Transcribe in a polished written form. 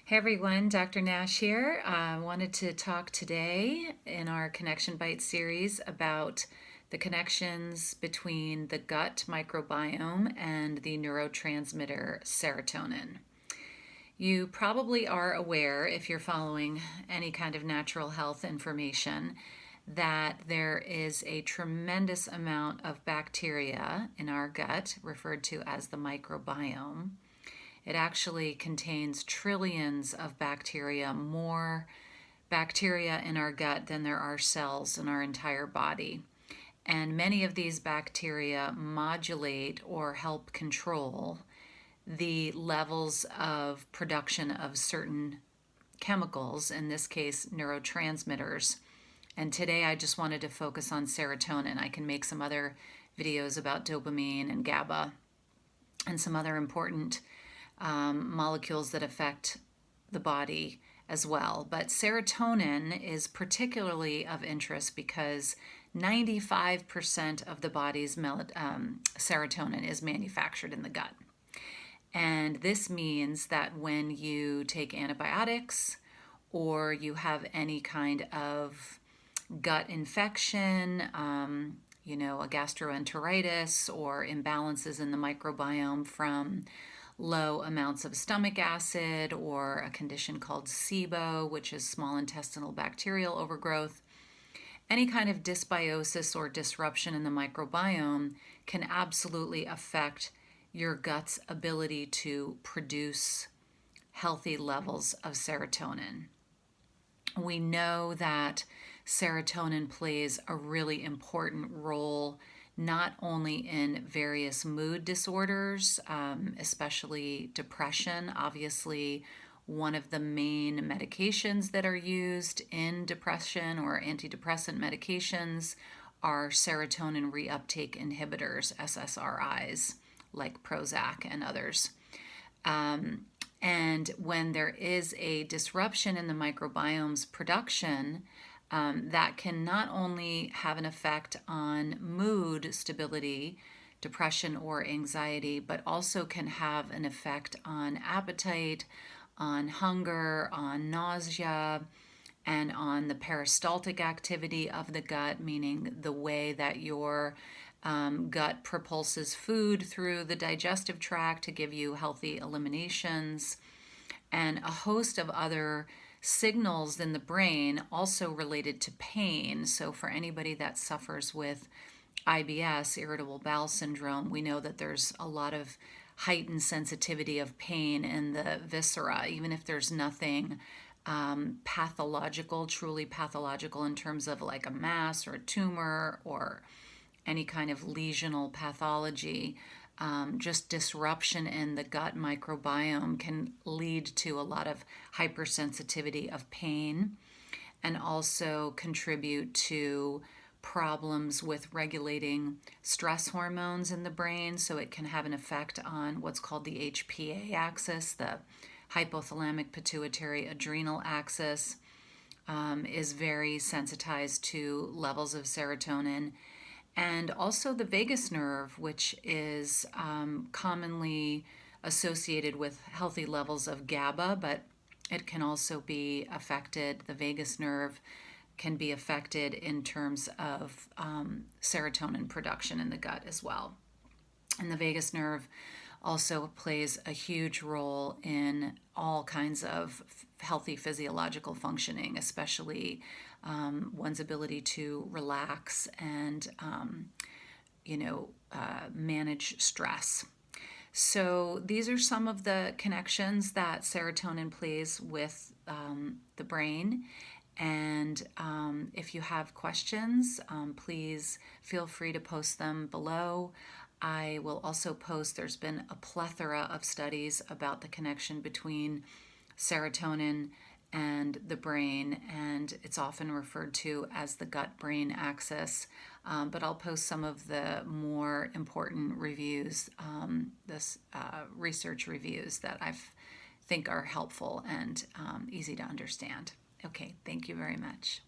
Hey everyone, Dr. Nash here. I wanted to talk today in our Connection Bite series about the connections between the gut microbiome and the neurotransmitter serotonin. You probably are aware, if you're following any kind of natural health information, that there is a tremendous amount of bacteria in our gut, referred to as the microbiome. It actually contains trillions of bacteria, more bacteria in our gut than there are cells in our entire body. And many of these bacteria modulate or help control the levels of production of certain chemicals, in this case, neurotransmitters. And today I just wanted to focus on serotonin. I can make some other videos about dopamine and GABA and some other important molecules that affect the body as well. But serotonin is particularly of interest because 95% of the body's serotonin is manufactured in the gut. And this means that when you take antibiotics or you have any kind of gut infection, a gastroenteritis or imbalances in the microbiome from low amounts of stomach acid or a condition called SIBO, which is small intestinal bacterial overgrowth, any kind of dysbiosis or disruption in the microbiome can absolutely affect your gut's ability to produce healthy levels of serotonin. We know that serotonin plays a really important role not only in various mood disorders, especially depression. Obviously, one of the main medications that are used in depression or antidepressant medications are serotonin reuptake inhibitors, SSRIs, like Prozac and others. And when there is a disruption in the microbiome's production, that can not only have an effect on mood stability, depression, or anxiety, but also can have an effect on appetite, on hunger, on nausea, and on the peristaltic activity of the gut, meaning the way that your gut propulses food through the digestive tract to give you healthy eliminations, and a host of other signals in the brain also related to pain. So for anybody that suffers with IBS, irritable bowel syndrome, we know that there's a lot of heightened sensitivity of pain in the viscera, even if there's nothing pathological, truly pathological in terms of like a mass or a tumor or any kind of lesional pathology. Just disruption in the gut microbiome can lead to a lot of hypersensitivity of pain and also contribute to problems with regulating stress hormones in the brain. So it can have an effect on what's called the HPA axis, the hypothalamic pituitary adrenal axis, is very sensitized to levels of serotonin. And also the vagus nerve, which is commonly associated with healthy levels of GABA, but it can also be affected. The vagus nerve can be affected in terms of serotonin production in the gut as well. And the vagus nerve also plays a huge role in all kinds of healthy physiological functioning, especially one's ability to relax and, manage stress. So these are some of the connections that serotonin plays with the brain. And if you have questions, please feel free to post them below. I will also post, there's been a plethora of studies about the connection between serotonin and the brain, and it's often referred to as the gut-brain axis. But I'll post some of the more important reviews, research reviews that I think are helpful and easy to understand. Okay, thank you very much.